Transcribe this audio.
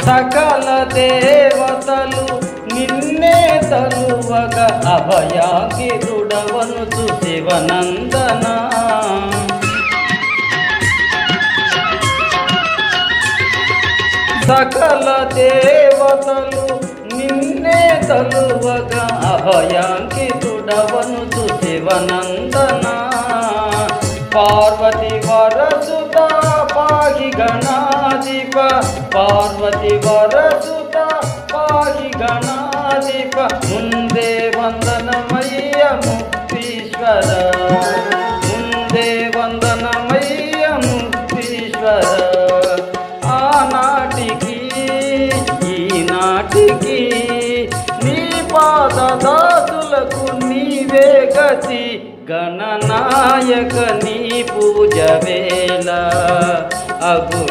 సకల దేవతలు నిన్నే తలువగ అభయాకిరుడవనుచు శివనందన సకల దేవతలు నిన్నే తలువగ అభయాంకిరుడవనుచు శివనందన పార్వతి వరసుత పాహి గణాధిప పార్వతి వరసుత పాహి గణాధిప ముందే వందనమయ్య ముక్తీశ్వర ముందే వందనమయ్య ముక్తీశ్వర ఆనాటికి ఈనాటికి నీ పాదదాసులకు నీవే గతి గణనాయక నీ పూజ వేళ అగు